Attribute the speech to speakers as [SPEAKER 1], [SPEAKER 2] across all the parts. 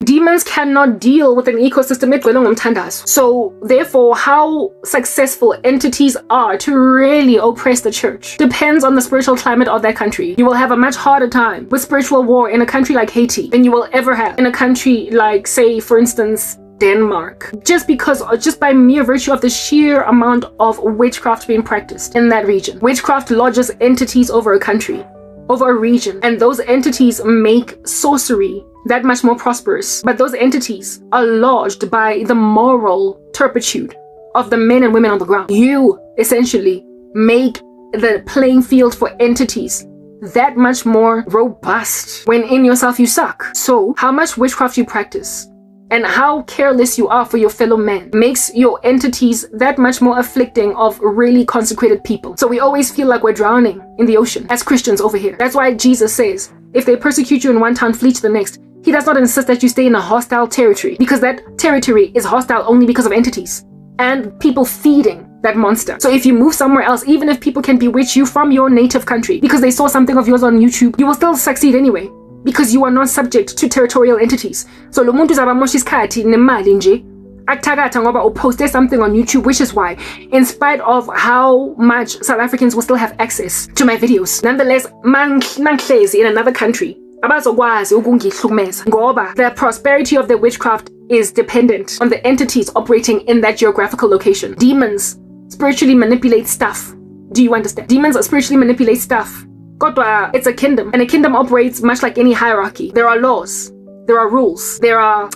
[SPEAKER 1] Demons cannot deal with an ecosystem egcwele ngomthandazo. So therefore, how successful entities are to really oppress the church depends on the spiritual climate of that country. You will have a much harder time with spiritual war in a country like Haiti than you will ever have in a country like, say, for instance, Denmark, just by mere virtue of the sheer amount of witchcraft being practiced in that region. Witchcraft lodges entities over a country, over a region, and those entities make sorcery that much more prosperous. But those entities are lodged by the moral turpitude of the men and women on the ground. You essentially make the playing field for entities that much more robust when in yourself you suck. So how much witchcraft you practice and how careless you are for your fellow man makes your entities that much more afflicting of really consecrated people. So we always feel like we're drowning in the ocean as Christians over here. That's why Jesus says, if they persecute you in one town, flee to the next. He does not insist that you stay in a hostile territory, because that territory is hostile only because of entities and people feeding that monster. So if you move somewhere else, even if people can bewitch you from your native country because they saw something of yours on YouTube, you will still succeed anyway, because you are not subject to territorial entities. So lo muntu uzabamosha isikhathi nemali nje akuthakatha ngoba uposte something on YouTube, which is why, in spite of how much South Africans will still have access to my videos, nonetheless mangihlezi in another country abazokwazi ukungihlukumeza ngoba the prosperity of the witchcraft is dependent on the entities operating in that geographical location. Demons spiritually manipulate stuff. Do you understand? Demons spiritually manipulate stuff. Kodwa, it's a kingdom, and a kingdom operates much like any hierarchy. There are laws, there are rules, there are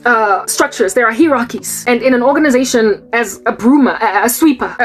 [SPEAKER 1] structures, there are hierarchies. And in an organization, as a broomer, a sweeper,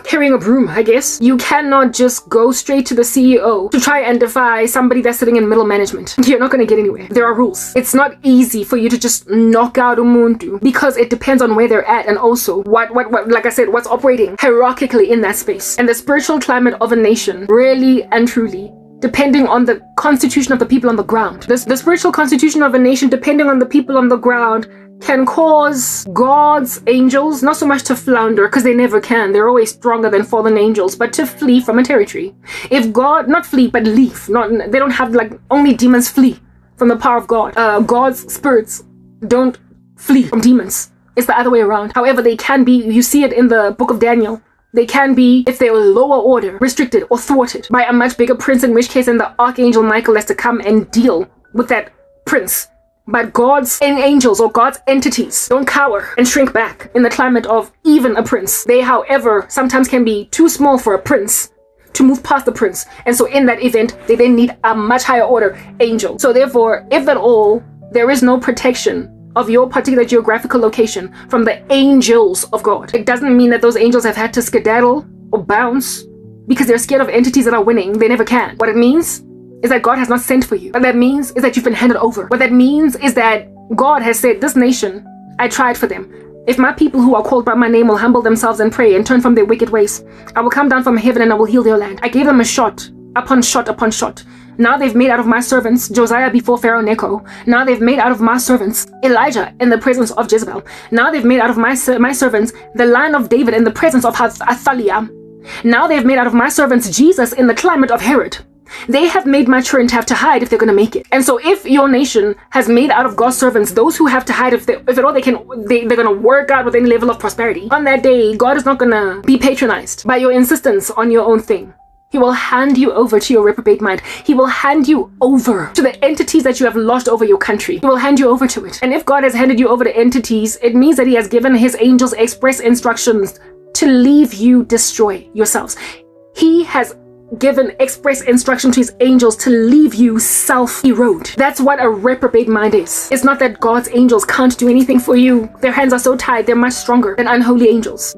[SPEAKER 1] carrying a broom, I guess, you cannot just go straight to the CEO to try and defy somebody that's sitting in middle management. You're not going to get anywhere. There are rules. It's not easy for you to just knock out umuntu because it depends on where they're at and also what like I said, what's operating hierarchically in that space. And the spiritual climate of a nation really and truly depending on the constitution of the people on the ground. The spiritual constitution of a nation, depending on the people on the ground, can cause God's angels not so much to flounder, because they never can. They're always stronger than fallen angels, but to flee from a territory. If God, not flee, but leave. They don't have, like, only demons flee from the power of God. God's spirits don't flee from demons. It's the other way around. However, they can be, you see it in the book of Daniel, they can be, if they're lower order, restricted or thwarted by a much bigger prince, in which case then the archangel Michael has to come and deal with that prince. But God's angels or God's entities don't cower and shrink back in the climate of even a prince. They, however, sometimes can be too small for a prince to move past the prince. And so in that event, they then need a much higher order angel. So therefore, if at all, there is no protection of your particular geographical location from the angels of God. It doesn't mean that those angels have had to skedaddle or bounce because they're scared of entities that are winning. They never can. What it means is that God has not sent for you. What that means is that you've been handed over. What that means is that God has said, this nation, I tried for them. If my people who are called by my name will humble themselves and pray and turn from their wicked ways, I will come down from heaven and I will heal their land. I gave them a shot upon shot upon shot. Now they've made out of my servants Josiah before Pharaoh Necho. Now they've made out of my servants Elijah in the presence of Jezebel. Now they've made out of my servants the Lion of David in the presence of Athaliah. Now they've made out of my servants Jesus in the climate of Herod. They have made my children to have to hide if they're going to make it. And so if your nation has made out of God's servants those who have to hide, if at all they're going to work out with any level of prosperity, on that day, God is not going to be patronized by your insistence on your own thing. He will hand you over to your reprobate mind. He will hand you over to the entities that you have lost over your country. He will hand you over to it. And if God has handed you over to entities, it means that he has given his angels express instructions to leave you destroy yourselves. He has given express instruction to his angels to leave you self-erode. That's what a reprobate mind is. It's not that God's angels can't do anything for you. Their hands are so tied, they're much stronger than unholy angels.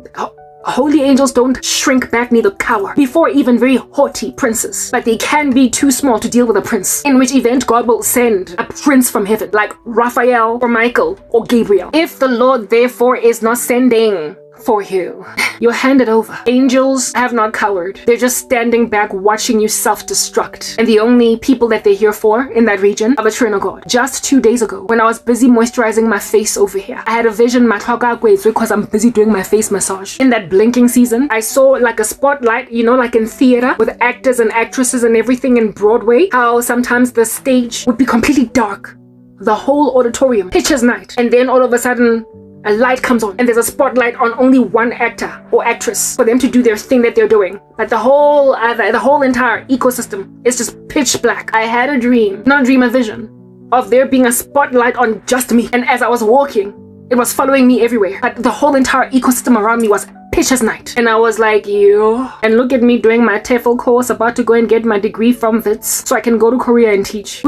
[SPEAKER 1] Holy angels don't shrink back, neither cower before even very haughty princes, but they can be too small to deal with a prince, in which event God will send a prince from heaven like Raphael or Michael or Gabriel. If the Lord therefore is not sending for you, you're handed over. Angels have not cowered. They're just standing back watching you self-destruct. And the only people that they're here for in that region are the Trino God. Just 2 days ago, when I was busy moisturizing my face over here, I had a vision because I'm busy doing my face massage. In that blinking season, I saw like a spotlight, you know, like in theater with actors and actresses and everything in Broadway, how sometimes the stage would be completely dark the whole auditorium, pitch as night, and then all of a sudden a light comes on and there's a spotlight on only one actor or actress for them to do their thing that they're doing. But the whole entire ecosystem is just pitch black. I had a dream, not a dream, a vision of there being a spotlight on just me. And as I was walking, it was following me everywhere. But the whole entire ecosystem around me was pitch as night. And I was like, yo. And look at me doing my TEFL course, about to go and get my degree from WITS so I can go to Korea and teach.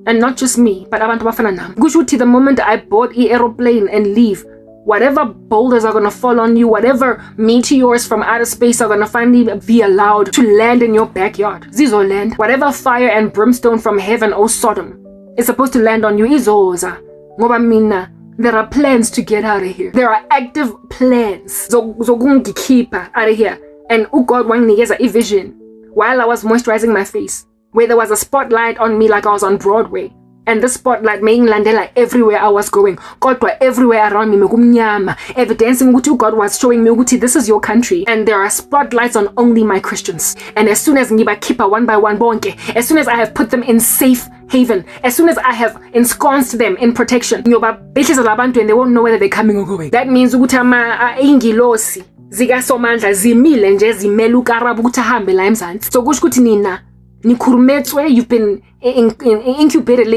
[SPEAKER 1] And not just me, but abantu bafana nami. Kusho ukuthi the moment I board the aeroplane and leave, whatever boulders are gonna fall on you, whatever meteors from outer space are gonna finally be allowed to land in your backyard. Zizo land. Whatever fire and brimstone from heaven, O Sodom, is supposed to land on you. Izoza. Ngoba mina, there are plans to get out of here. There are active plans. Zokungikhipha out of here. And God wanginikeza a vision while I was moisturizing my face, where there was a spotlight on me like I was on Broadway. And the spotlight making landela everywhere I was going. God was everywhere around me. Evidencing ukuthi God was showing me ukuthi this is your country. And there are spotlights on only my Christians. And as soon as ngibakhipha one by one bonke, as soon as I have put them in safe haven, as soon as I have ensconced them in protection, and they won't know whether they're coming or going. That means ukuthi ingilosi zikasomandla zimile nje zimele uKarabo ukuthi ahambe la eMzansi. So kusho ukuthi nina nikhurumetswe, you've been incubated,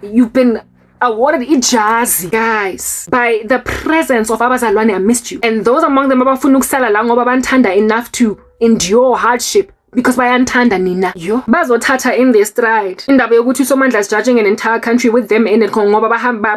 [SPEAKER 1] you've been awarded ijazi, guys, by the presence of abazalwane. I missed you. And those among them abafuna ukusala la ngoba banthanda enough to endure hardship because bayanthanda nina, yo bazothatha in their stride indaba yokuthi uSomandla is judging an entire country with them in it ngoba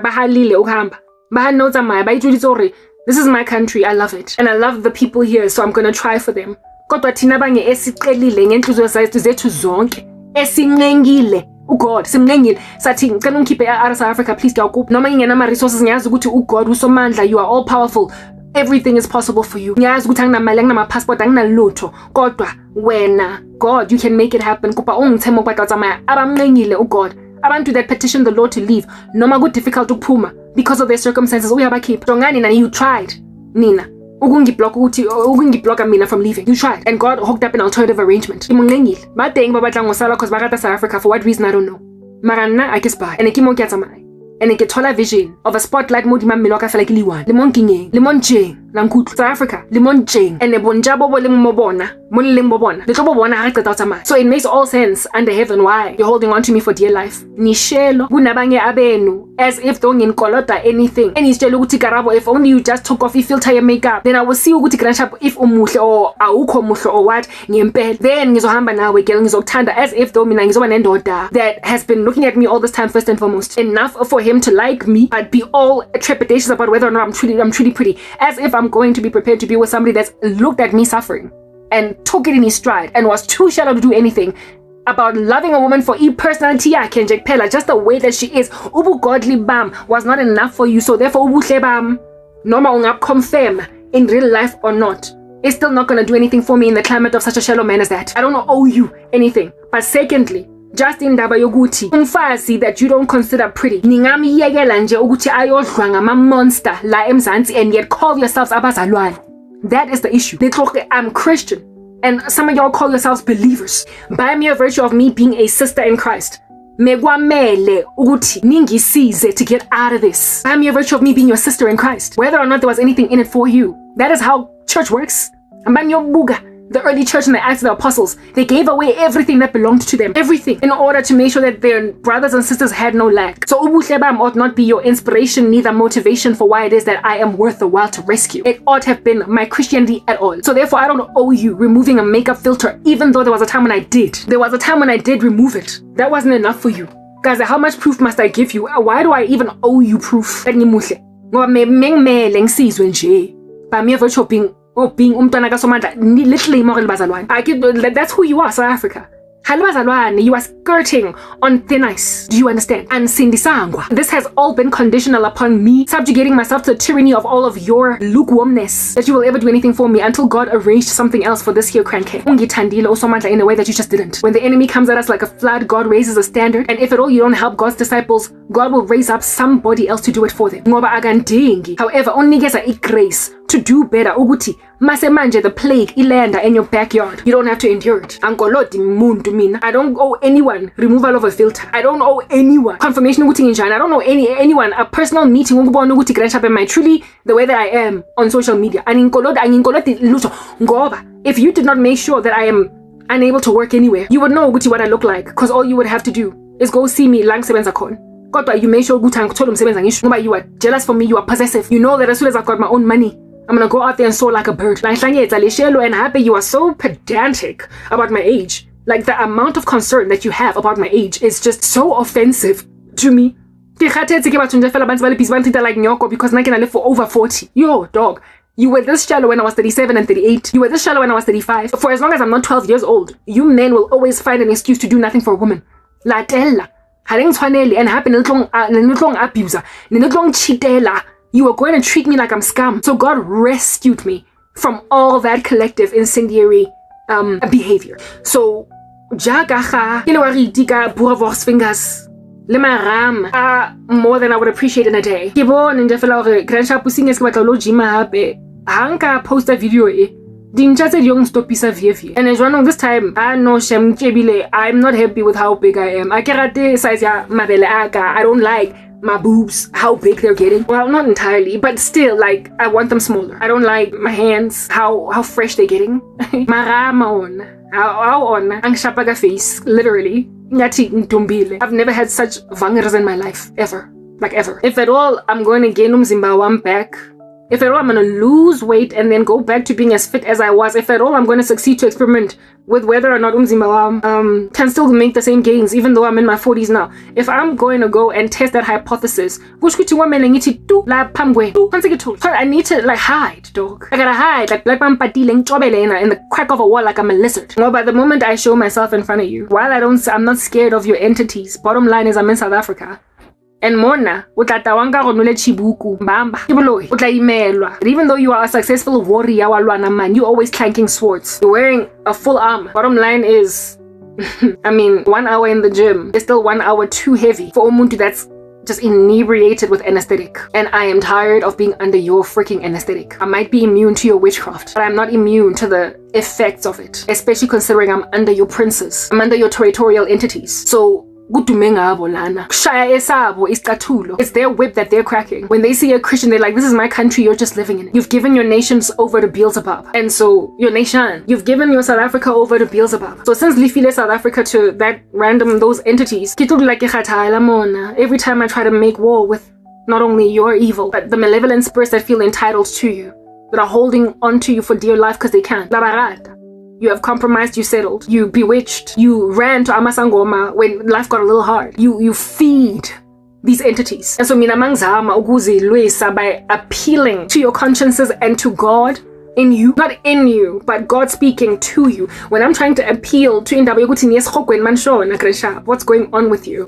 [SPEAKER 1] bahalile ukuhamba bahanotsa maya bayitshulisa uri this is my country, I love it and I love the people here, so I'm gonna try for them. Kodwa thina bange esiqelile ngenhliziyo zethu zonke esinqengile uGod simnqengile sathi ngicela ungikhiphe out of South Africa please ngiyakupha noma ingena ama resources ngiyazi ukuthi uGod uSomandla, you are all powerful, everything is possible for you. Ngiyazi ukuthi anginamali anginama passport anginalutho kodwa wena God you can make it happen. Kuba ungithema ukubadlatsamaya abamnqengile uGod, abantu that petition the Lord to leave noma ku difficult ukuphuma because of their circumstances uyabakhipha. Jongani na you tried nina ukungiblock mina from leaving. You tried and God hooked up an alternative arrangement. Imungengile badeng babatla ngosala because bagata South Africa for what reason I don't know. Mara nna I guess by and ke mo ke tsamaya and ke thola vision of a spotlight mo di mamelo ka fela ke liwan lemon kingeng lemon jeng la nkutlo South Africa lemon jeng and bonjabo bo leng mo bona mo leng bo bona le tlo bo bona ha qeta tsamaya. So it makes all sense under heaven why you're holding on to me for dear life. Nishelo kunabanye abenu as if don't inkolota anything and it's ukuthi Karabo, if only you just took off filter your makeup then I will see ukuthi grandshap if umuhle or awukho muhle or what ngempela then ngizohamba nawe girl ngizokuthanda as if though mina ngizoba nendoda that has been looking at me all this time. First and foremost, enough for him to like me, I'd be all trepidatious about whether or not I'm truly pretty, as if I'm going to be prepared to be with somebody that's looked at me suffering and took it in his stride and was too shallow to do anything about loving a woman for personality yakhe nje kuphela, just the way that she is. Ubu godly bam was not enough for you, so therefore ubuhle bam noma ungab-confirm in real life or not, it's still not going to do anything for me in the climate of such a shallow man as that. I don't owe you anything. But secondly, just indaba yokuthi umfazi that you don't consider pretty ningamiyekela nje ukuthi ayodlwa ngama-monster la eMzansi and yet call yourselves abazalwane. That is the issue. I'm Christian and some of y'all call yourselves believers by mere virtue of me being a sister in Christ. Megwamele ukuthi ningisize to get out of this by mere virtue of me being your sister in Christ, whether or not there was anything in it for you. That is how church works. The early church and the Acts of the Apostles, they gave away everything that belonged to them, everything, in order to make sure that their brothers and sisters had no lack. So ubuhle bam ought not be your inspiration, neither motivation for why it is that I am worth the while to rescue. It ought to have been my Christianity at all. So therefore I don't owe you removing a makeup filter, even though there was a time when I did. There was a time when I did remove it. That wasn't enough for you. Guys, how much proof must I give you? Why do I even owe you proof? That ngimuhle. Ngoba mengimele ngisizwe nje by mere virtue of being umntwana kaSomandla literally more bazalwane. That's who you are, South Africa. Halibazalwane, you are skirting on thin ice. Do you understand? And sindisangwa. This has all been conditional upon me subjugating myself to the tyranny of all of your lukewarmness, that you will ever do anything for me until God arranged something else for this here cranky. Ungithandile uSomandla in a way that you just didn't. When the enemy comes at us like a flood, God raises a standard, and if at all you don't help God's disciples, God will raise up somebody else to do it for them. Ngoba akandingi. However, unikeza grace to do better. Uguti, mase manje the plague ilanda in your backyard. You don't have to endure it. Angoloti muntu mina. I don't owe anyone removal of a filter. I don't owe anyone confirmation uguti njani. I don't owe anyone a personal meeting ukubona uguti grandchild am I truly the way that I am on social media. Angingoloti luto ngoba. If you did not make sure that I am unable to work anywhere, you would know uguti what I look like, because all you would have to do is go see me lang sebenza khona. Kodwa you make sure uguti angithola umsebenzi ngisho ngoba you are jealous for me, you are possessive. You know that as soon as I've got my own money, I'm gonna go out there and soar like a bird. And happy you are so pedantic about my age. Like the amount of concern that you have about my age is just so offensive to me. Because I can live for over 40. Yo, dog. You were this shallow when I was 37 and 38. You were this shallow when I was 35. For as long as I'm not 12 years old, you men will always find an excuse to do nothing for a woman. La tella. And happen abuser. You were going to treat me like I'm scum. So God rescued me from all that collective incendiary behavior. So jagaha ilawaritika buravors fingers lemaram are more than I would appreciate in a day. Kibon and Jafela grandchild pusing is hape hanka post a video Dinja said young stop piece of and as one this time I know shem jebile I'm not happy with how big I am. I karate size ya mabele aga. I don't like my boobs, how big they're getting. Well, not entirely, but still, like, I want them smaller. I don't like my hands, how fresh they're getting. Maramaon, how on, ang shapaga face, literally. I've never had such vangers in my life, ever. Like, ever. If at all, I'm going to gain Zimbabwe back. If at all, I'm going to lose weight and then go back to being as fit as I was. If at all, I'm going to succeed to experiment with whether or not Zimbabwe can still make the same gains, even though I'm in my 40s now. If I'm going to go and test that hypothesis, I need to like hide, dog. I gotta hide, like in the crack of a wall, like I'm a lizard. No, but the moment I show myself in front of you, while I'm not scared of your entities. Bottom line is I'm in South Africa. And mona, utatawanga ronule chibuku, mbamba, kibuloi, utaimelwa. Even though you are a successful warrior, man, you always clanking swords. You're wearing a full armor. Bottom line is, I mean, 1 hour in the gym is still 1 hour too heavy for umuntu that's just inebriated with anesthetic. And I am tired of being under your freaking anesthetic. I might be immune to your witchcraft, but I'm not immune to the effects of it. Especially considering I'm under your princes. I'm under your territorial entities. So, it's their whip that they're cracking. When they see a Christian, they're like, this is my country, you're just living in it. You've given your nations over to Beelzebub. And so, your nation, you've given your South Africa over to Beelzebub. So since Lifile South Africa to that those entities, every time I try to make war with not only your evil, but the malevolent spirits that feel entitled to you, that are holding on to you for dear life because they can. You have compromised, you settled, you bewitched, you ran to Amasangoma when life got a little hard. You feed these entities. And so minamangzama ukuzi luisa by appealing to your consciences and to God in you. Not in you, but God speaking to you. When I'm trying to appeal to what's going on with you?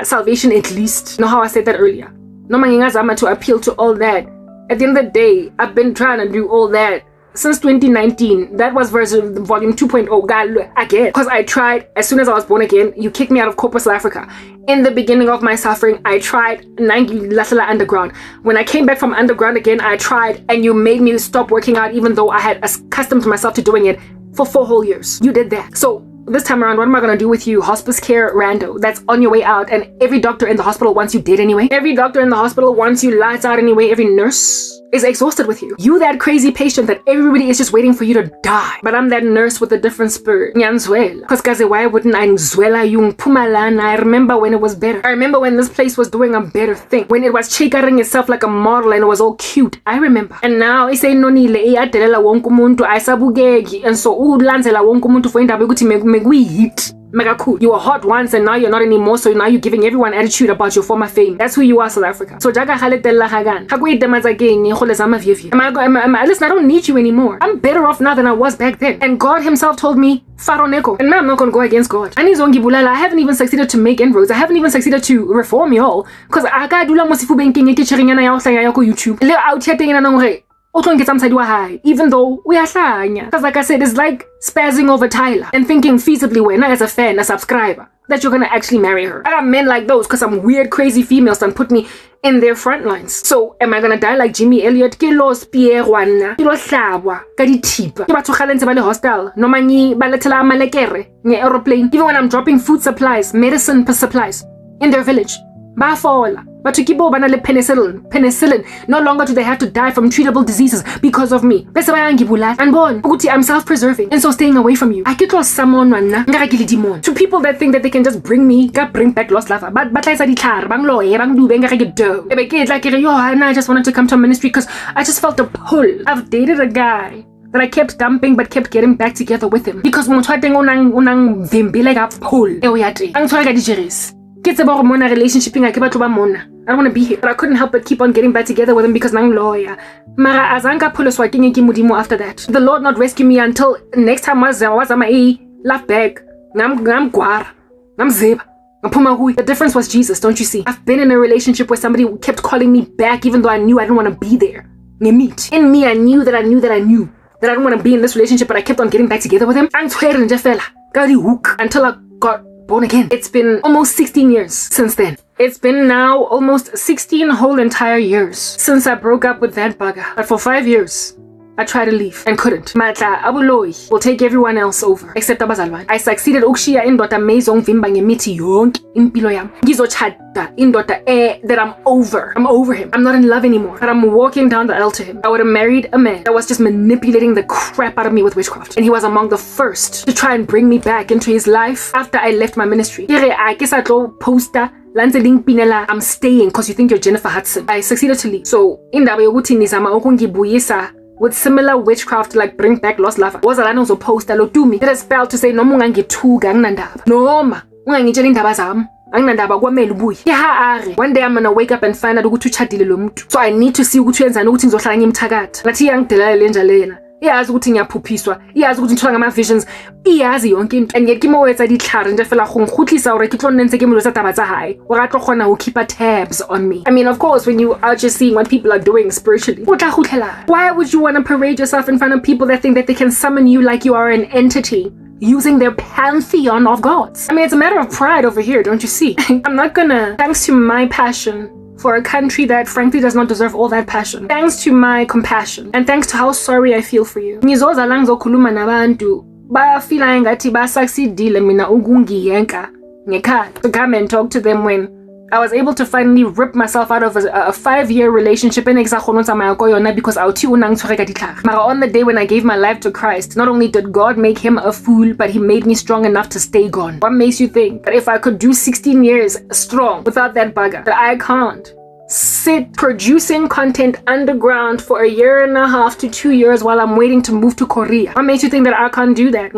[SPEAKER 1] Salvation at least. Know how I said that earlier? No mangingazama to appeal to all that. At the end of the day, I've been trying to do all that since 2019. That was version volume 2.0 again, because I tried. As soon as I was born again, you kicked me out of Corpus Africa. In the beginning of my suffering, I tried Nangi Lasala underground. When I came back from underground again, I tried, and you made me stop working out even though I had accustomed myself to doing it for 4 whole years. You did that. So this time around, what am I gonna do with you, hospice care rando that's on your way out, and every doctor in the hospital wants you dead anyway? Every doctor in the hospital wants you lights out anyway. Every nurse is exhausted with you. You that crazy patient that everybody is just waiting for you to die. But I'm that nurse with a different spirit. Because why wouldn't I nzwela yung pumalana? I remember when it was better. I remember when this place was doing a better thing. When it was chikaring itself like a model and it was all cute. I remember. And now I say nonile atelela wonku muntu aisabugegi. And so ulanzela wonku muntu for indabe ukuthi megwi hit. Mega cool. You were hot once and now you're not anymore, so now you're giving everyone attitude about your former fame. That's who you are, South Africa. So jaga haletella hagan. Hagui demazageni holezama vievi. Listen, I don't need you anymore. I'm better off now than I was back then. And God himself told me, Faroneko. And now I'm not gonna go against God. Anizongi bulala, I haven't even succeeded to make inroads. I haven't even succeeded to reform y'all. Because I got dula mosifu banking yake chiringana ya osanga yako YouTube. Leo out here thinking anongre. even though uyahlanya. Because like I said, it's like spazzing over Tyler and thinking feasibly when as a fan, a subscriber, that you're gonna actually marry her. I got men like those because some weird crazy females done put me in their front lines. So am I gonna die like Jimmy Elliott? Ke lo spear wana, ke lo hlabwa ka dithipa, ke batho kgale ntse ba le hostel, noma ngi ba lethela amalekere nge aeroplane. Even when I'm dropping food supplies, medicine supplies in their village, ba fola. But to keep over penicillin, no longer do they have to die from treatable diseases because of me. And born, I'm self-preserving, and so staying away from you. I get lost someone to people that think that they can just bring back lost lover. But I just wanted to come to a ministry because I just felt a pull. I've dated a guy that I kept dumping but kept getting back together with him because kids about mona relationship I don't want to be here, but I couldn't help but keep on getting back together with him because I'm lawyer. Mara azanga pulo after that. The Lord not rescue me until next time was my laugh bag. The difference was Jesus, don't you see? I've been in a relationship where somebody kept calling me back even though I knew I didn't want to be there. In me, I knew that I didn't want to be in this relationship, but I kept on getting back together with him. Until I got born again. It's been almost 16 years since then. It's been now almost 16 whole entire years since I broke up with that bugger. But for 5 years, I tried to leave and couldn't. Matla abuloi will take everyone else over except abazalwane. I succeeded ukushiya indoda mezongivimba ngemithi yonke impilo yami. Ngizochada indoda that I'm over. I'm over him. I'm not in love anymore. But I'm walking down the aisle to him. I would have married a man that was just manipulating the crap out of me with witchcraft. And he was among the first to try and bring me back into his life after I left my ministry. Poster I'm staying because you think you're Jennifer Hudson. I succeeded to leave. So indaba yokuthi nizama ukungibuyisa with similar witchcraft like bring back lost lover was alana uzoposta lo dumi that is spelled to say noma ungangithuka anginandaba noma ungangitshela indaba zami anginandaba kwamele ubuye. One day I'm gonna wake up and find out ukuthi uchadile lo muntu, so I need to see ukuthi wenzani ukuthi ngizohlala ngimthakatha ngathi yangidelela le njalena. Iyazi ukuthi ngiyaphuphiswa, iyazi ukuthi ngithola ngama visions, iyazi yonke into, and yet ke mo wetsa ditlhare nje fela go ngkhutlisa hore ke tlo nnentse ke mo lotsa taba tsa hae o ga tlo kgona ho keep tabs on me. I mean, of course, when you are just seeing what people are doing spiritually, why would you want to parade yourself in front of people that think that they can summon you like you are an entity using their pantheon of gods? I mean, it's a matter of pride over here, don't you see? I'm not gonna, thanks to my passion for a country that frankly does not deserve all that passion, thanks to my compassion, and thanks to how sorry I feel for you, ngizoza la ngizokhuluma nabantu bafila engathi basucceedile mina ukungiyenka ngekhaya, to come and talk to them when I was able to finally rip myself out of a 5-year relationship because on the day when I gave my life to Christ, not only did God make him a fool, but he made me strong enough to stay gone. What makes you think that if I could do 16 years strong without that bugger, that I can't sit producing content underground for 1.5 to 2 years while I'm waiting to move to Korea? What makes you think that I can't do that?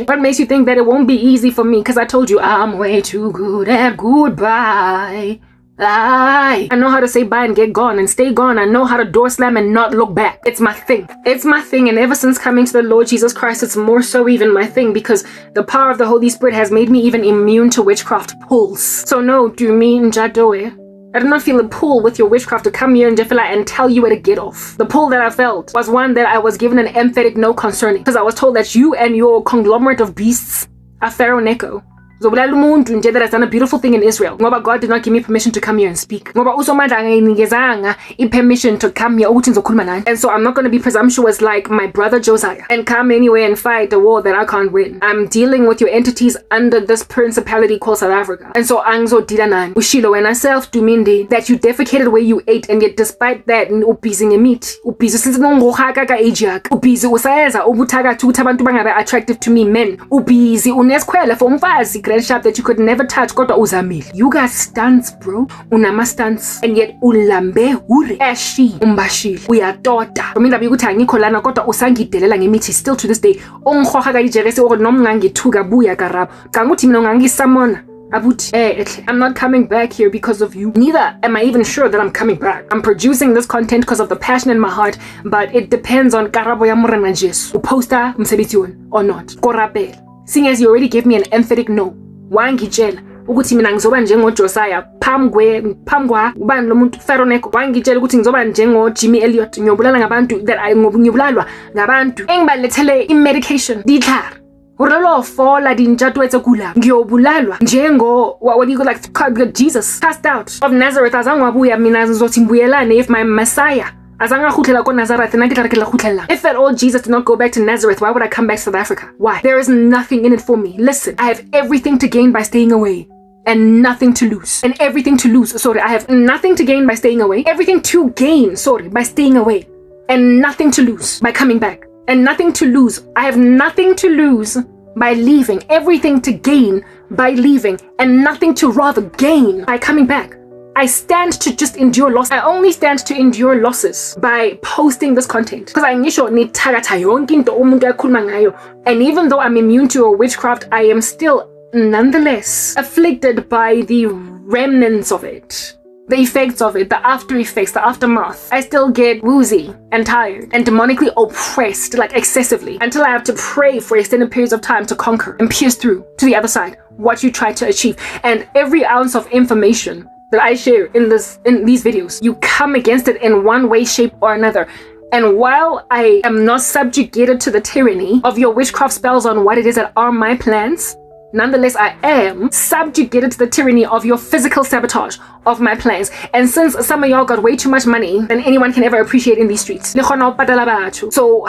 [SPEAKER 1] What makes you think that it won't be easy for me? Because I told you I'm way too good at goodbye. I know how to say bye and get gone and stay gone. I know how to door slam and not look back. It's my thing. It's my thing, and ever since coming to the Lord Jesus Christ, it's more so even my thing because the power of the Holy Spirit has made me even immune to witchcraft pulls. So no, do me njadoe. I did not feel a pull with your witchcraft to come here in Jeffela and tell you where to get off. The pull that I felt was one that I was given an emphatic no concerning, because I was told that you and your conglomerate of beasts are Pharaoh Neko. Zobulala umuntu nje that has done a beautiful thing in Israel. Ngoba God did not give me permission to come here and speak. Ngoba uSomandla anginikezanga permission to come here ukuthi ngizokhuluma nani. And so I'm not going to be presumptuous like my brother Josiah and come anywhere and fight a war that I can't win. I'm dealing with your entities under this principality called South Africa. And so angizodila nani. Ushilo wena self dumindi that you defecated where you ate, and yet despite that ubhizi ngemithi. Ubhizi since ngongaka ka age yakho. Ubhizi usayeza ubuthakathi ukuthi abantu bangabe attractive to me men. Ubhizi unesikhwele for umfazi shop that you could never touch kodwa uzamile. You got stunts, bro. Unama stunts, and yet ulambe ure ashi umbashile uyatota kumindaba ukuthi angikho lana kodwa usangidelela ngemithi still to this day. Onghoga ka ijerese or noma ngangithuka buya karabo kanguthi mina ngangisamona abuthi I'm not coming back here because of you. Neither am I even sure that I'm coming back. I'm producing this content because of the passion in my heart, but it depends on karabo ya morena Jesu uposta msebenzi or not. Korapela. Seeing as you already gave me an emphatic no, wangitshela ukuthi mina ngizoba njengoJosiah phambi kwa ubani lo muntu Pharaoh Neko wangitshela ukuthi ngizoba njengoJimmy Elliot ngiyobulala ngabantu that ngiyobulalwa ngabantu engibalethele imedication ditlhare Uralo fola dinjato etekula ngiyobulalwa njengo what do you like Jesus cast out of Nazareth azangwabuya mina ngizothi ngibuyelane if my Messiah azanga khutlela ko Nazareth na ke tla khutlela. If at all Jesus did not go back to Nazareth, why would I come back to South Africa? Why? There is nothing in it for me. Listen, I have everything to gain by staying away and nothing to lose. And everything to lose. Sorry, I have nothing to gain by staying away. Everything to gain, sorry, by staying away. And nothing to lose by coming back. And nothing to lose. I have nothing to lose by leaving. Everything to gain by leaving. And nothing to rather gain by coming back. I stand to just endure loss. I only stand to endure losses by posting this content. Because I ngisho nithakatha yonke into umuntu akhuluma ngayo. And even though I'm immune to a witchcraft, I am still nonetheless afflicted by the remnants of it. The effects of it, the after effects, the aftermath. I still get woozy and tired and demonically oppressed, like excessively, until I have to pray for extended periods of time to conquer and pierce through to the other side what you try to achieve. And every ounce of information that I share in these videos, you come against it in one way, shape, or another. And while I am not subjugated to the tyranny of your witchcraft spells on what it is that are my plans, nonetheless, I am subjugated to the tyranny of your physical sabotage of my plans. And since some of y'all got way too much money than anyone can ever appreciate in these streets, so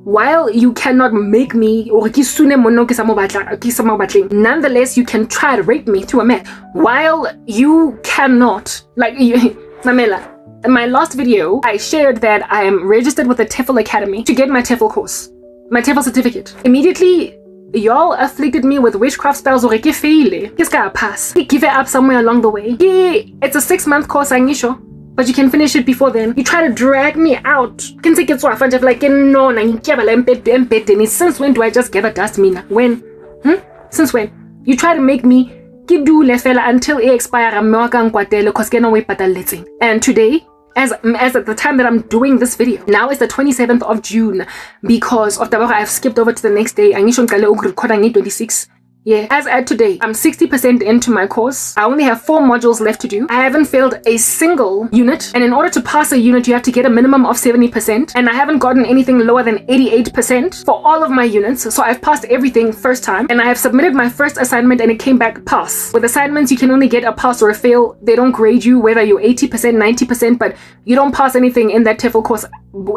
[SPEAKER 1] while you cannot make me nonetheless you can try to rape me through a man. While you cannot, like Mamela, in my last video, I shared that I am registered with the TEFL Academy to get my TEFL course, my TEFL certificate. Immediately, y'all afflicted me with witchcraft spells or pass. Give it up somewhere along the way. It's a 6-month course, but you can finish it before then. You try to drag me out. Can take it so I find like no, since when do I just gather dust, Mina? When? Since when? You try to make me until it expire. And today, as at the time that I'm doing this video, now is the 27th of June, because of the I've skipped over to the next day. 26. Yeah, as at today, I'm 60% into my course. I only have 4 modules left to do. I haven't failed a single unit. And in order to pass a unit, you have to get a minimum of 70%. And I haven't gotten anything lower than 88% for all of my units. So I've passed everything first time. And I have submitted my first assignment and it came back pass. With assignments, you can only get a pass or a fail. They don't grade you whether you're 80%, 90%, but you don't pass anything in that TEFL course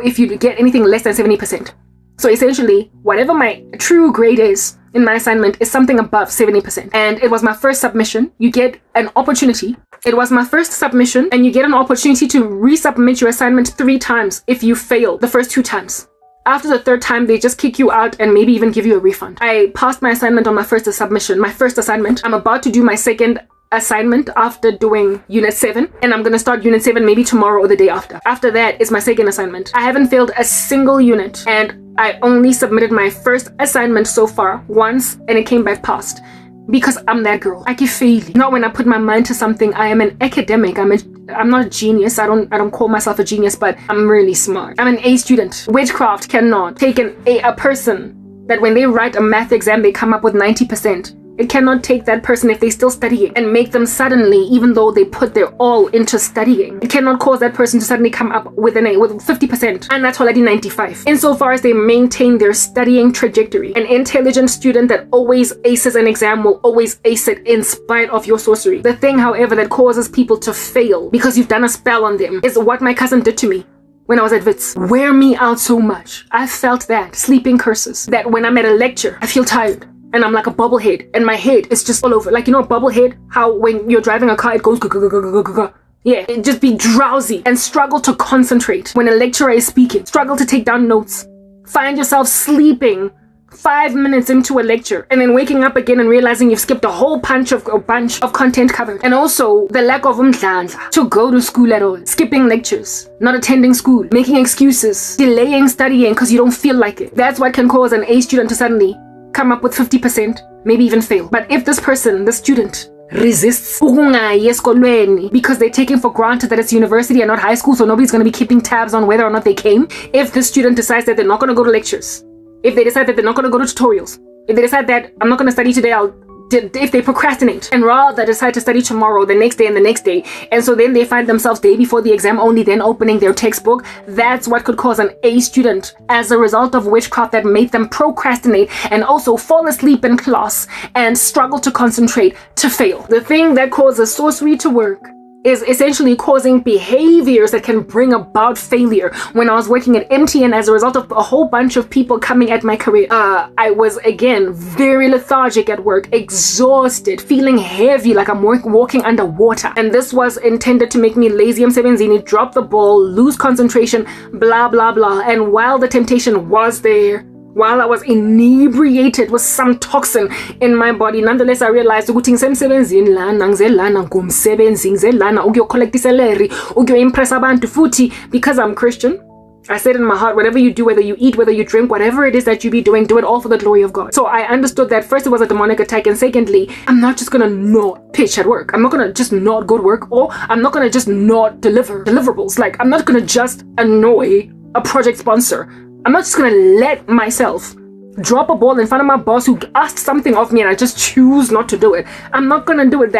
[SPEAKER 1] if you get anything less than 70%. So essentially, whatever my true grade is in my assignment is something above 70%. And it was my first submission. You get an opportunity. It was my first submission and you get an opportunity to resubmit your assignment 3 times if you fail the first 2 times. After the 3rd time, they just kick you out and maybe even give you a refund. I passed my assignment on my first submission, my first assignment. I'm about to do my second assignment after doing unit 7, and I'm gonna start unit 7 maybe tomorrow or the day after. After that is my second assignment. I haven't failed a single unit, and I only submitted my first assignment so far once, and it came back passed because I'm that girl. I can fail. Not when I put my mind to something. I am an academic. I'm not a genius. I don't call myself a genius, but I'm really smart. I'm an A student. Witchcraft cannot take a person that when they write a math exam they come up with 90%. It cannot take that person if they're still studying and make them suddenly, even though they put their all into studying, it cannot cause that person to suddenly come up with an A with 50%, and that's already 95. Insofar as they maintain their studying trajectory, an intelligent student that always aces an exam will always ace it in spite of your sorcery. The thing, however, that causes people to fail because you've done a spell on them is what my cousin did to me when I was at Wits. Wear me out so much. I felt that. Sleeping curses. That when I'm at a lecture, I feel tired. And I'm like a bobblehead, and my head is just all over. Like, you know, a bobblehead, how when you're driving a car, it goes yeah, it just be drowsy and struggle to concentrate when a lecturer is speaking, struggle to take down notes, find yourself sleeping 5 minutes into a lecture and then waking up again and realizing you've skipped a whole bunch of content covered. And also the lack of umdlandla to go to school at all, skipping lectures, not attending school, making excuses, delaying studying because you don't feel like it. That's what can cause an A student to suddenly come up with 50%, maybe even fail. But if this person, the student, resists because they're taking for granted that it's university and not high school, so nobody's going to be keeping tabs on whether or not they came. If the student decides that they're not going to go to lectures, If they decide that they're not going to go to tutorials, if they decide that I'm not going to study today, if they procrastinate and rather decide to study tomorrow, the next day and the next day, and so then they find themselves day before the exam only then opening their textbook, that's what could cause an A student as a result of witchcraft that made them procrastinate and also fall asleep in class and struggle to concentrate to fail. The thing that causes sorcery to work is essentially causing behaviors that can bring about failure. When I was working at MTN, as a result of a whole bunch of people coming at my career, I was again very lethargic at work, exhausted, feeling heavy like I'm walking underwater. And this was intended to make me lazy emsebenzini, drop the ball, lose concentration, blah blah blah. And while the temptation was there, while I was inebriated with some toxin in my body, nonetheless I realized ukuthi ngisemsebenzini lana, ngize lana ngumsebenzi, ngize lana ukuyocollect isalary, ukuyoimpress abantu futhi, because I'm Christian. I said in my heart, whatever you do, whether you eat, whether you drink, whatever it is that you be doing, do it all for the glory of God. So I understood that first it was a demonic attack, and secondly, I'm not just gonna not pitch at work. I'm not gonna just not go to work, or I'm not gonna just not deliver deliverables. Like, I'm not gonna just annoy a project sponsor. I'm not just gonna let myself drop a ball in front of my boss who asked something of me and I just choose not to do it. I'm not gonna do it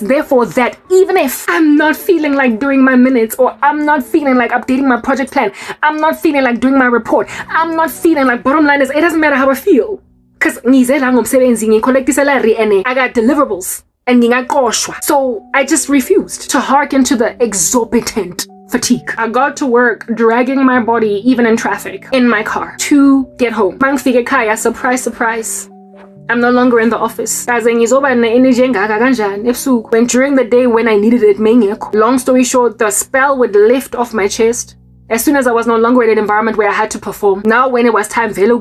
[SPEAKER 1] therefore even if I'm not feeling like doing my minutes, or I'm not feeling like updating my project plan, I'm not feeling like doing my report, I'm not feeling like, bottom line is, it doesn't matter how I feel. Because I collect salary and I got deliverables and ngingaqoshwa. So I just refused to hearken to the exorbitant fatigue. I got to work dragging my body even in traffic, in my car, to get home. Mangifike ekhaya, surprise, surprise, I'm no longer in the office. When during the day when I needed it, long story short, the spell would lift off my chest as soon as I was no longer in an environment where I had to perform. Now when it was time, looking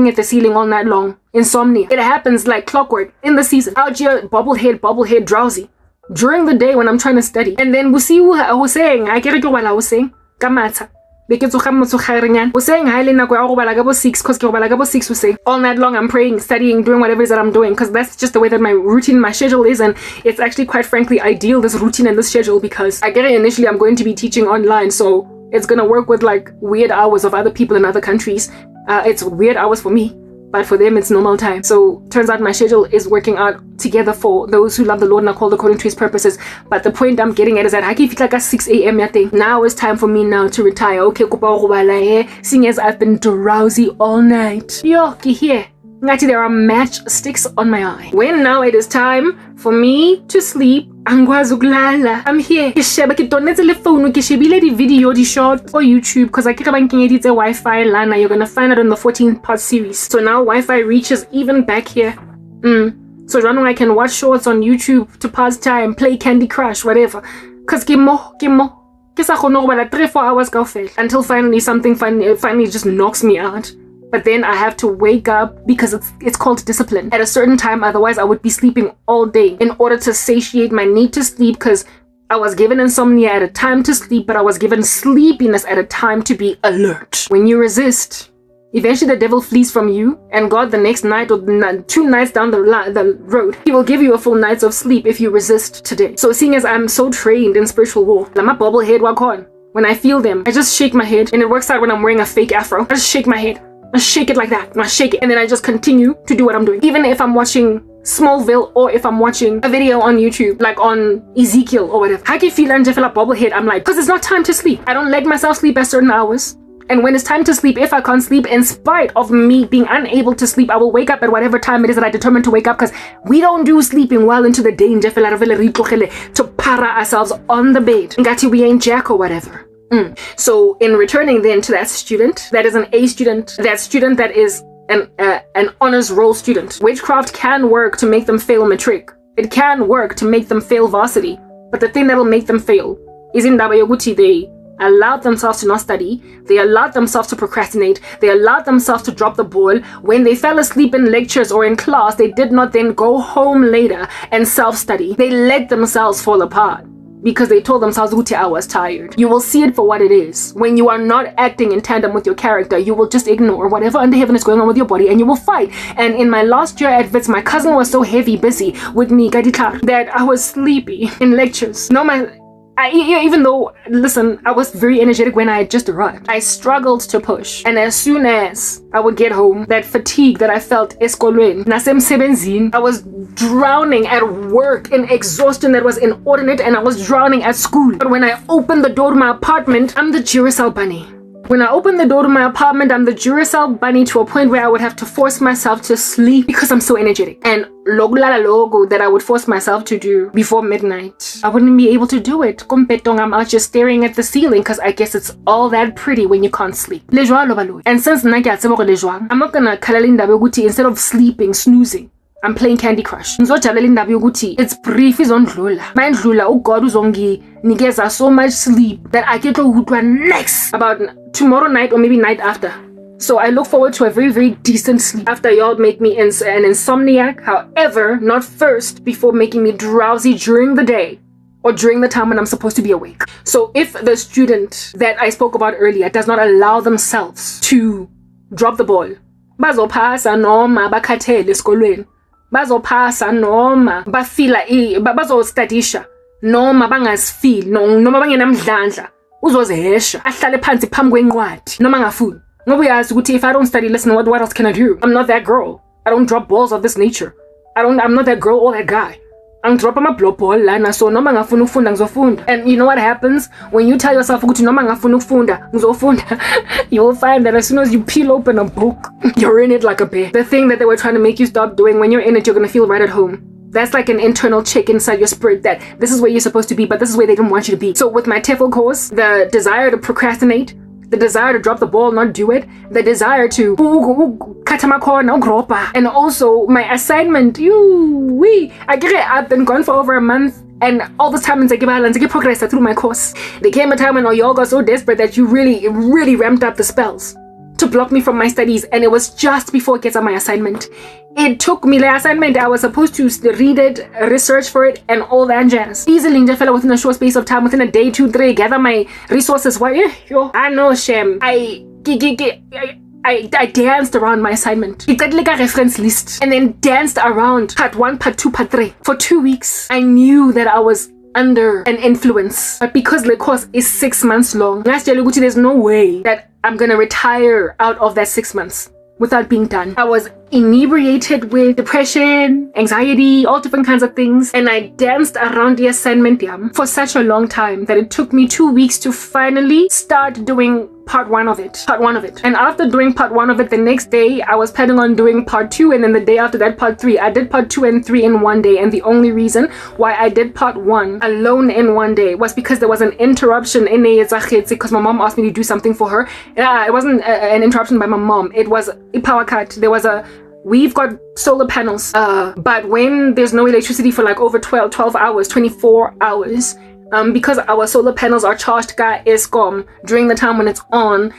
[SPEAKER 1] at the ceiling all night long. Insomnia. It happens like clockwork in the season. Out here, bobblehead, drowsy. During the day when I'm trying to study. And then we see who I was saying, I get it what I was saying. Kamata. Was saying highly 6 because 6 was saying all night long I'm praying, studying, doing whatever it is that I'm doing, because that's just the way that my routine, my schedule is, and it's actually quite frankly ideal, this routine and this schedule, because I get it initially I'm going to be teaching online, so it's gonna work with like weird hours of other people in other countries. It's weird hours for me, but for them it's normal time. So turns out my schedule is working out together for those who love the Lord and are called according to his purposes. But the point I'm getting at is that I give it like a 6 a.m. thing. Now it's time for me now to retire. Okay, seeing as I've been drowsy all night. Yo, here. There are matchsticks on my eye. When now it is time for me to sleep, I'm here. The video, the short for YouTube, because I keep on getting the Wi-Fi lana. You're gonna find it in the 14-part series. So now Wi-Fi reaches even back here. So I can watch shorts on YouTube to pass time, play Candy Crush, whatever. Cause give more. 3-4 hours go fail until finally something finally just knocks me out. But then I have to wake up because it's called discipline at a certain time, otherwise I would be sleeping all day in order to satiate my need to sleep, because I was given insomnia at a time to sleep, but I was given sleepiness at a time to be alert. When you resist, eventually the devil flees from you, and God the next night or 2 nights down the road, he will give you a full night of sleep if you resist today. So seeing as I'm so trained in spiritual war, like my bobblehead walk on, when I feel them, I just shake my head, and it works out when I'm wearing a fake afro. I just shake my head. I shake it like that, and I shake it, and then I just continue to do what I'm doing. Even if I'm watching Smallville, or if I'm watching a video on YouTube, like on Ezekiel or whatever. I can feel and feel a bobblehead. I'm like, because it's not time to sleep. I don't let myself sleep at certain hours. And when it's time to sleep, if I can't sleep, in spite of me being unable to sleep, I will wake up at whatever time it is that I determine to wake up, because we don't do sleeping well into the day to para ourselves on the bed. Ngati we ain't jack or whatever. So in returning then to that student, that is an A student, that student that is an honors roll student, witchcraft can work to make them fail matric. It can work to make them fail varsity. But the thing that will make them fail is in Dabayoguti, they allowed themselves to not study, they allowed themselves to procrastinate, they allowed themselves to drop the ball. When they fell asleep in lectures or in class, they did not then go home later and self-study. They let themselves fall apart because they told themselves, I was tired. You will see it for what it is. When you are not acting in tandem with your character, you will just ignore whatever under heaven is going on with your body, and you will fight. And in my last year at Wits, my cousin was so heavy busy with me that I was sleepy in lectures. No, Even though, listen, I was very energetic when I had just arrived, I struggled to push. And as soon as I would get home, that fatigue that I felt esikolweni nasemsebenzini, I was drowning at work in exhaustion that was inordinate, and I was drowning at school. But when I opened the door to my apartment, I'm the Duracell bunny. When I opened the door to my apartment, I'm the Duracell bunny to a point where I would have to force myself to sleep because I'm so energetic. And logo that I would force myself to do before midnight, I wouldn't be able to do it. I'm out just staring at the ceiling because I guess it's all that pretty when you can't sleep. And since I'm not gonna instead of sleeping, snoozing, I'm playing Candy Crush. It's brief izondlula. Mandlula God uzonginikeza so much sleep that I get to next about tomorrow night or maybe night after. So I look forward to a very, very decent sleep after y'all make me an insomniac. However, not first before making me drowsy during the day or during the time when I'm supposed to be awake. So if the student that I spoke about earlier does not allow themselves to drop the ball, bazopasa noma bakhathele esikolweni, bazopasa noma bafila bazostudisha noma bangazifeel noma bangenamdlandla, uzozehesha ahlale phansi phambi kwencwadi noma ngafuni. Ngoba uyazi ukuthi if I don't study, listen, what else can I do? I'm not that girl. I don't drop balls of this nature. I'm not that girl or that guy. I'm dropping my blow ball lana, so noma ngafuna ukufunda ngizofunda. And you know what happens when you tell yourself ukuthi noma ngafuna ukufunda ngizofunda? You will find that as soon as you peel open a book, you're in it like a bear. The thing that they were trying to make you stop doing, when you're in it, you're gonna feel right at home. That's like an internal check inside your spirit that this is where you're supposed to be, but this is where they didn't want you to be. So with my TEFL course, the desire to procrastinate, the desire to drop the ball, not do it, the desire to and also my assignment, I've been gone for over a month, and all this time I get progress through my course. There came a time when y'all got so desperate that you really ramped up the spells to block me from my studies, and it was just before it gets on my assignment. It took me the assignment. I was supposed to read it, research for it, and all that jazz. Easily, within a short space of time, within a day, 2, 3, gather my resources. I know, Shem. I danced around my assignment. It got like a reference list, and then danced around part 1, part 2, part 3 for 2 weeks. I knew that I was under an influence, but because the course is 6 months long, there's no way that I'm gonna retire out of that 6 months without being done. I was inebriated with depression, anxiety, all different kinds of things, and I danced around the assignment for such a long time that it took me 2 weeks to finally start doing part 1 of it. And after doing part 1 of it, the next day I was planning on doing part 2, and then the day after that part 3. I did part 2 and 3 in one day, and the only reason why I did part 1 alone in one day was because there was an interruption in because my mom asked me to do something for her. It wasn't an interruption by my mom, it was a power cut. We've got solar panels, but when there's no electricity for like over 12 hours, 24 hours, because our solar panels are charged by Eskom during the time when it's on,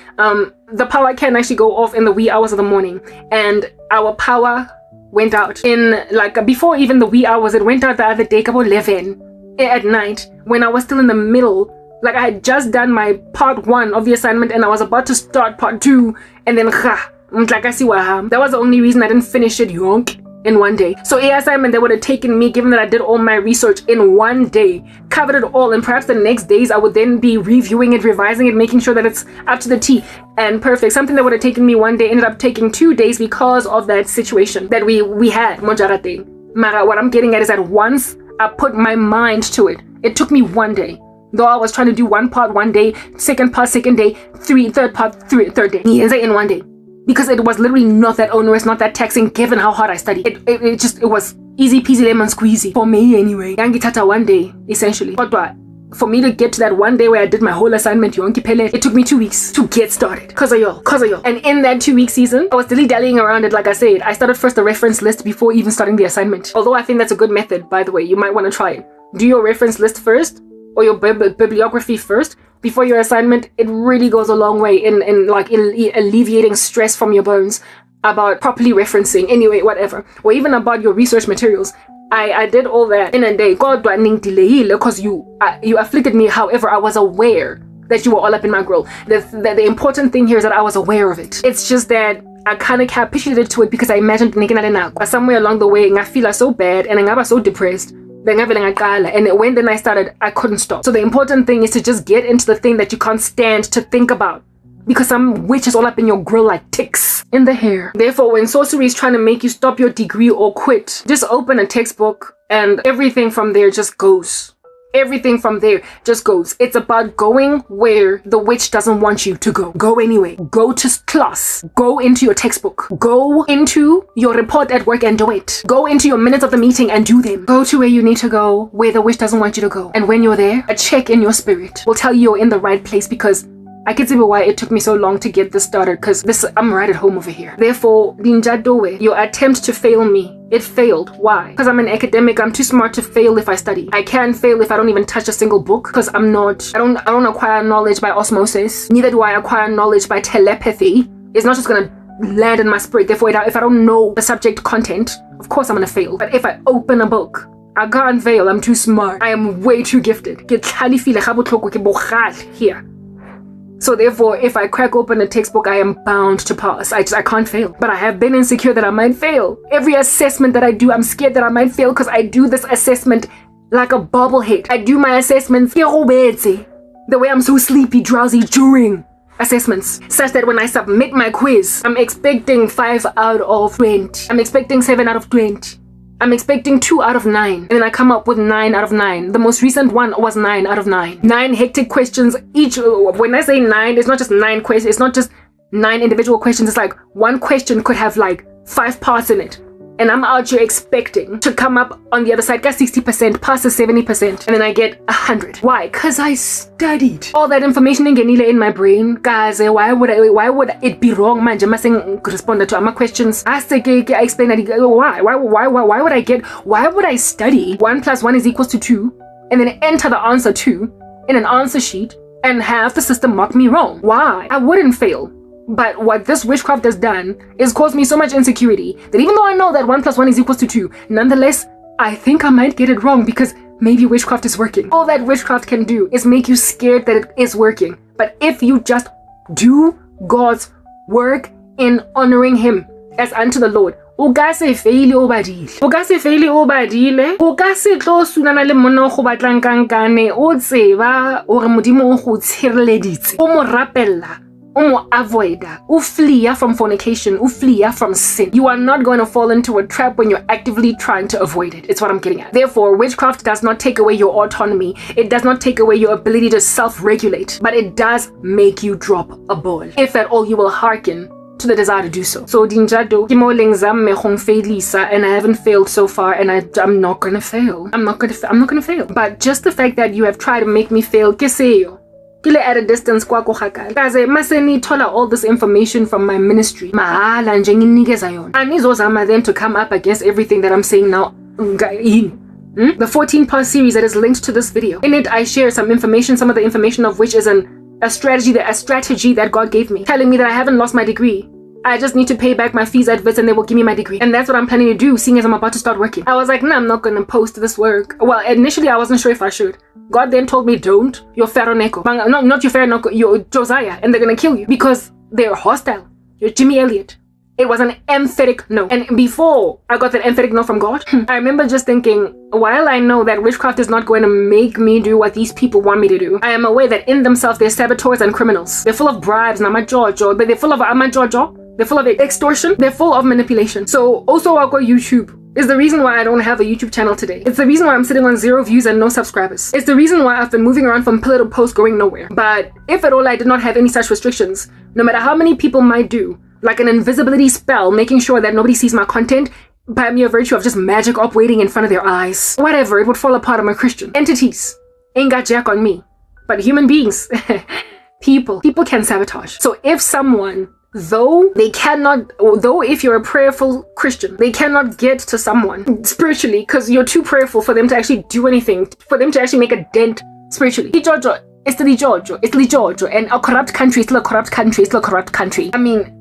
[SPEAKER 1] the power can actually go off in the wee hours of the morning, and our power went out in like before even the wee hours. It went out the other day about 11 at night when I was still in the middle. Like I had just done my part 1 of the assignment and I was about to start part 2, and then that was the only reason I didn't finish it in one day. So a assignment that would have taken me, given that I did all my research in one day, covered it all, and perhaps the next days I would then be reviewing it, revising it, making sure that it's up to the T and perfect. Something that would have taken me one day ended up taking 2 days because of that situation that we had. Mara, what I'm getting at is that once I put my mind to it, it took me one day. Though I was trying to do one part one day, second part second day, third part third day, in one day. Because it was literally not that onerous, not that taxing, given how hard I studied. It was easy peasy lemon squeezy. For me anyway. Yangitata one day, essentially. But for me to get to that one day where I did my whole assignment, it took me 2 weeks to get started. Cause of y'all. And in that 2-week season, I was dilly-dallying around it. Like I said, I started first the reference list before even starting the assignment. Although I think that's a good method, by the way. You might want to try it. Do your reference list first, or your bibliography first, before your assignment. It really goes a long way in alleviating stress from your bones about properly referencing, anyway, whatever, or even about your research materials. I did all that in a day. Because you afflicted me. However, I was aware that you were all up in my grill. The important thing here is that I was aware of it. It's just that I kind of capitulated to it because I imagined somewhere along the way I feel so bad and I was so depressed And when then I started, I couldn't stop. So the important thing is to just get into the thing that you can't stand to think about. Because some witch is all up in your grill like ticks in the hair. Therefore, when sorcery is trying to make you stop your degree or quit, just open a textbook and everything from there just goes. Everything from there just goes. It's about going where the witch doesn't want you to go. Go anyway. Go to class. Go into your textbook. Go into your report at work and do it. Go into your minutes of the meeting and do them. Go to where you need to go, where the witch doesn't want you to go. And when you're there, a check in your spirit will tell you you're in the right place, because I can see why it took me so long to get this started, because I'm right at home over here. Therefore, your attempt to fail me, it failed. Why? Because I'm an academic. I'm too smart to fail if I study. I can't fail if I don't even touch a single book, because I don't acquire knowledge by osmosis. Neither do I acquire knowledge by telepathy. It's not just gonna land in my spirit. Therefore, if I don't know the subject content, of course I'm gonna fail. But if I open a book, I can't fail. I'm too smart. I am way too gifted. Here. So therefore, if I crack open a textbook, I am bound to pass. I can't fail. But I have been insecure that I might fail. Every assessment that I do, I'm scared that I might fail, because I do this assessment like a bobblehead. I do my assessments the way I'm so sleepy, drowsy during assessments, such that when I submit my quiz, I'm expecting 5 out of 20. I'm expecting 7 out of 20. I'm expecting 2 out of 9, and then I come up with 9 out of 9. The most recent one was 9 out of 9. 9 hectic questions each. When I say 9, it's not just 9 questions. It's not just 9 individual questions. It's like one question could have like 5 parts in it. And I'm out here expecting to come up on the other side, got 60%, passes 70%, and then I get 100. Why? Because I studied. All that information in my brain. Guys, why would it be wrong? Man, I'm saying respond to my questions. I explain that. Why would I study 1 + 1 = 2 and then enter the answer 2 in an answer sheet and have the system mark me wrong? Why? I wouldn't fail. But what this witchcraft has done is caused me so much insecurity that even though I know that 1 + 1 = 2, nonetheless, I think I might get it wrong, because maybe witchcraft is working. All that witchcraft can do is make you scared that it is working. But if you just do God's work in honoring Him as unto the Lord, o ka se faile o badile, o ka se tlo sunana le monna o go batlang kankane, o tseba gore modimo o go tshireleditse, o mo rapella, avoid, flee from fornication, flee from sin. You are not going to fall into a trap when you're actively trying to avoid it. It's what I'm getting at. Therefore, witchcraft does not take away your autonomy. It does not take away your ability to self-regulate, but it does make you drop a ball, if at all you will hearken to the desire to do so. So dinjado, and I haven't failed so far, and I'm not gonna fail. I'm not gonna fail. But just the fact that you have tried to make me fail, at a distance, all this information from my ministry. I need them to come up against everything that I'm saying now. The 14-part series that is linked to this video. In it, I share some information, some of the information of which is a strategy that God gave me, telling me that I haven't lost my degree. I just need to pay back my fees at Wits and they will give me my degree. And that's what I'm planning to do, seeing as I'm about to start working. I was like, nah, I'm not going to post this work. Well, initially I wasn't sure if I should. God then told me, don't. You're Pharaoh Neko. No, not your Pharaoh Neko, you're Josiah, and they're going to kill you because they're hostile. You're Jimmy Elliott. It was an emphatic no. And before I got that emphatic no from God, I remember just thinking, while I know that witchcraft is not going to make me do what these people want me to do, I am aware that in themselves they're saboteurs and criminals. They're full of bribes, but they're full of amajojo. They're full of extortion. They're full of manipulation. So also I'll go YouTube. Is the reason why I don't have a YouTube channel today. It's the reason why I'm sitting on 0 views and no subscribers. It's the reason why I've been moving around from pillar to post going nowhere. But if at all I did not have any such restrictions, no matter how many people might do, like an invisibility spell, making sure that nobody sees my content by mere virtue of just magic operating in front of their eyes, whatever, it would fall apart. I'm a Christian. Entities ain't got jack on me. But human beings, people can sabotage. So if someone, though if you're a prayerful Christian, they cannot get to someone spiritually because you're too prayerful for them to actually do anything, for them to actually make a dent spiritually. It's the Giorgio, and a corrupt country is still a corrupt country, it's still a corrupt country. I mean,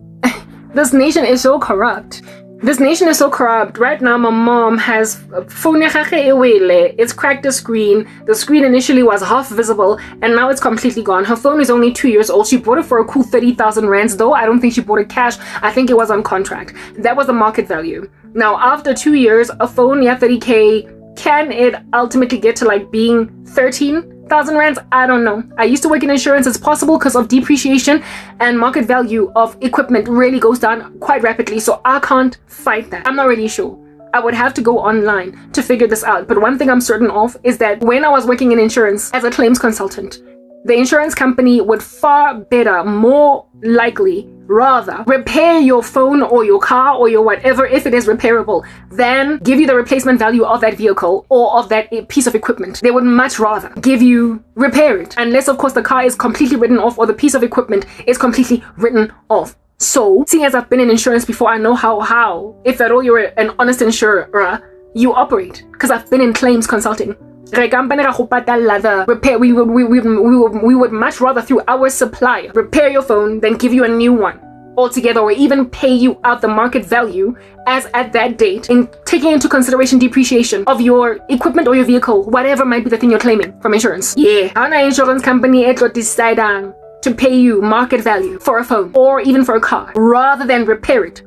[SPEAKER 1] this nation is so corrupt. This nation is so corrupt. Right now, my mom has phone. It's cracked the screen. The screen initially was half visible, and now it's completely gone. Her phone is only 2 years old. She bought it for a cool 30,000 rands, though. I don't think she bought it cash. I think it was on contract. That was the market value. Now, after 2 years, a phone, 30K, Can it ultimately get to like being 13,000 rands? I don't know. I used to work in insurance. It's possible because of depreciation and market value of equipment really goes down quite rapidly. So I can't fight that. I'm not really sure. I would have to go online to figure this out. But one thing I'm certain of is that when I was working in insurance as a claims consultant, the insurance company would far better, more likely, rather repair your phone or your car or your whatever, if it is repairable, than give you the replacement value of that vehicle or of that piece of equipment. They would much rather give you repair it, unless of course the car is completely written off or the piece of equipment is completely written off. So, seeing as I've been in insurance before, I know how if at all you're an honest insurer, you operate, because I've been in claims consulting. The repair, we would much rather through our supplier repair your phone than give you a new one altogether, or even pay you out the market value as at that date, in taking into consideration depreciation of your equipment or your vehicle, whatever might be the thing you're claiming from insurance. Yeah, an insurance company decide to pay you market value for a phone or even for a car rather than repair it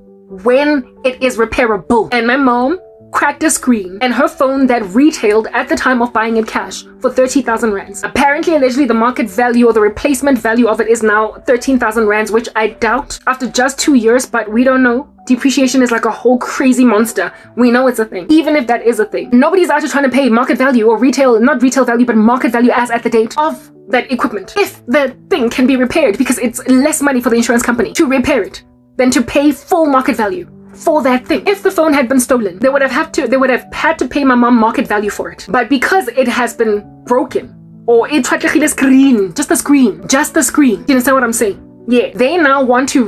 [SPEAKER 1] when it is repairable. And my mom cracked a screen and her phone that retailed at the time of buying it cash for 30,000 rands. Apparently, allegedly, the market value or the replacement value of it is now 13,000 rands, which I doubt after just 2 years, but we don't know. Depreciation is like a whole crazy monster. We know it's a thing. Even if that is a thing, nobody's actually trying to pay market value or retail, not retail value, but market value as at the date of that equipment. If the thing can be repaired, because it's less money for the insurance company to repair it than to pay full market value for that thing. If the phone had been stolen, they would have had to pay my mom market value for it. But because it has been broken, or it the screen, just the screen. You understand what I'm saying? Yeah, they now want to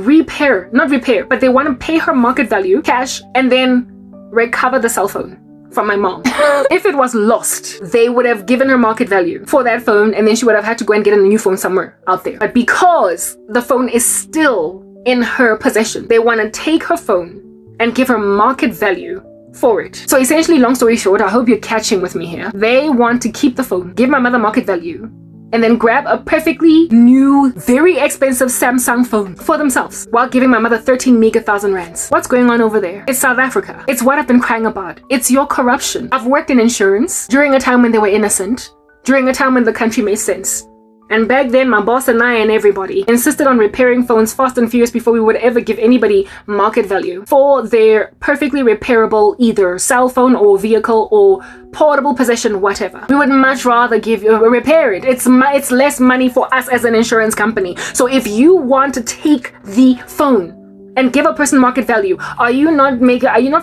[SPEAKER 1] not repair, but they want to pay her market value, cash, and then recover the cell phone from my mom. If it was lost, they would have given her market value for that phone, and then she would have had to go and get a new phone somewhere out there. But because the phone is still in her possession, they want to take her phone and give her market value for it. So essentially, long story short, I hope you're catching with me here. They want to keep the phone, give my mother market value, and then grab a perfectly new, very expensive Samsung phone for themselves while giving my mother 13,000 rands. What's going on over there? It's South Africa. It's what I've been crying about. It's your corruption. I've worked in insurance during a time when they were innocent, during a time when the country made sense. And back then, my boss and I and everybody insisted on repairing phones fast and furious before we would ever give anybody market value for their perfectly repairable either cell phone or vehicle or portable possession, whatever. We would much rather repair it. It's less money for us as an insurance company. So if you want to take the phone and give a person market value, are you not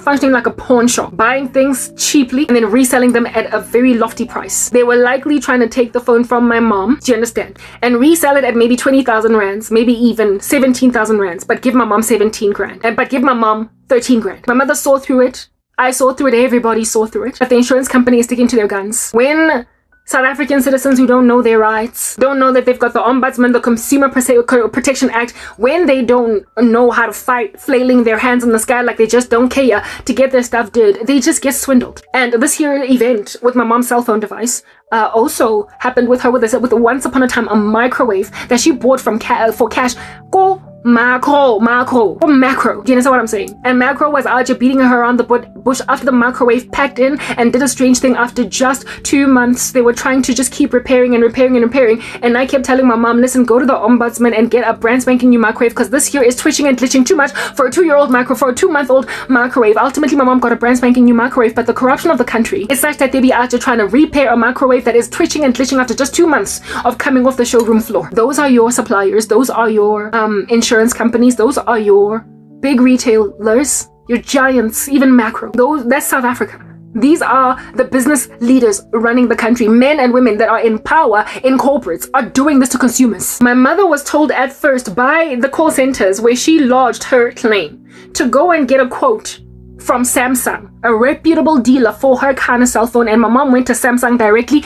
[SPEAKER 1] functioning like a pawn shop, buying things cheaply and then reselling them at a very lofty price? They were likely trying to take the phone from my mom, do you understand, and resell it at maybe 20,000 rands, maybe even 17,000 rands, but give my mom 17 grand, but give my mom 13 grand. My mother saw through it, I saw through it, everybody saw through it, but the insurance company is sticking to their guns. When South African citizens who don't know their rights, don't know that they've got the Ombudsman, the Consumer Protection Act, when they don't know how to fight, flailing their hands in the sky like they just don't care to get their stuff did, they just get swindled. And this here event with my mom's cell phone device also happened with her with once upon a time a microwave that she bought for cash. Go macro. Do you understand what I'm saying? And macro was out here beating her around the bush after the microwave packed in and did a strange thing. After just 2 months, they were trying to just keep repairing. And I kept telling my mom, listen, go to the Ombudsman and get a brand spanking new microwave, because this here is twitching and glitching too much for a 2-month-old microwave. Ultimately, my mom got a brand spanking new microwave, but the corruption of the country is such that they be out here trying to repair a microwave that is twitching and glitching after just 2 months of coming off the showroom floor. Those are your suppliers. Those are your insurance companies. Those are your big retailers, your giants, even macro. That's South Africa. These are the business leaders running the country. Men and women that are in power in corporates are doing this to consumers. My mother was told at first by the call centers where she lodged her claim to go and get a quote from Samsung, a reputable dealer for her kind of cell phone. And my mom went to Samsung directly.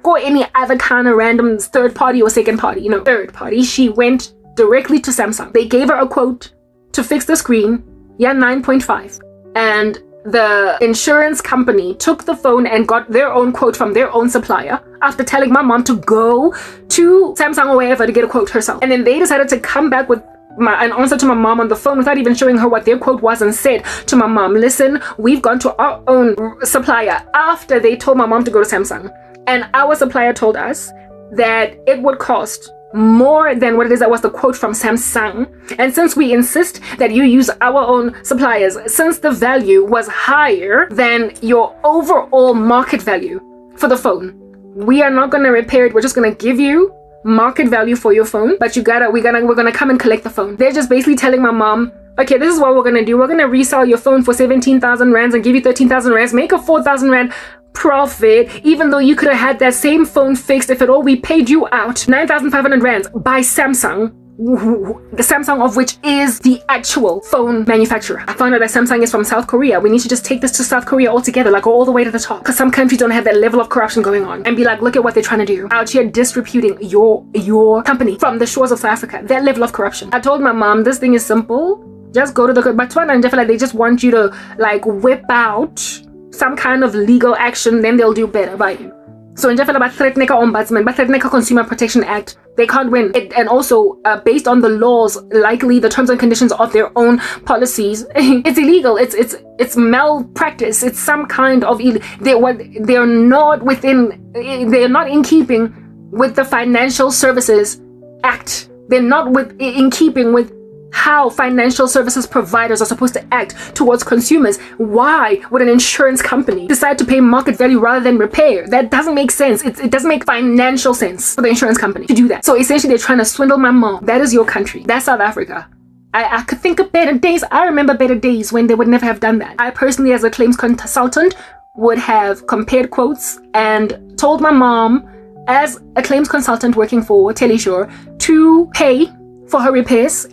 [SPEAKER 1] Go any other kind of random third party or second party, third party. She went directly to Samsung. They gave her a quote to fix the screen, 9.5. And the insurance company took the phone and got their own quote from their own supplier after telling my mom to go to Samsung or wherever to get a quote herself. And then they decided to come back with an answer to my mom on the phone without even showing her what their quote was, and said to my mom, listen, we've gone to our own supplier after they told my mom to go to Samsung. And our supplier told us that it would cost more than what it is that was the quote from Samsung. And since we insist that you use our own suppliers, since the value was higher than your overall market value for the phone, we are not going to repair it. We're just going to give you market value for your phone, but we're gonna come and collect the phone. They're just basically telling my mom, okay, this is what we're gonna do. We're gonna resell your phone for 17,000 rands and give you 13,000 rands, make a 4,000 rand profit, even though you could have had that same phone fixed if at all. We paid you out 9,500 rands by Samsung, the Samsung of which is the actual phone manufacturer. I found out that Samsung is from South Korea. We need to just take this to South Korea altogether, like all the way to the top, because some countries don't have that level of corruption going on, and be like, look at what they're trying to do out here, disreputing your company from the shores of South Africa. That level of corruption. I told my mom, this thing is simple. Just go to the Botswana, and like they just want you to like whip out some kind of legal action, then they'll do better by you. So in Jafela, Threatneka Ombudsman, Threatneka Consumer Protection Act, they can't win. And also, based on the laws, likely the terms and conditions of their own policies, it's illegal. It's malpractice. It's some kind of they're not in keeping with the Financial Services Act. They're not in keeping with how financial services providers are supposed to act towards consumers. Why would an insurance company decide to pay market value rather than repair? That doesn't make sense. It doesn't make financial sense for the insurance company to do that. So essentially, they're trying to swindle my mom. That is your country. That's South Africa. I could think of better days. I remember better days when they would never have done that. I personally, as a claims consultant, would have compared quotes and told my mom, as a claims consultant working for Telesure, to pay for her repairs.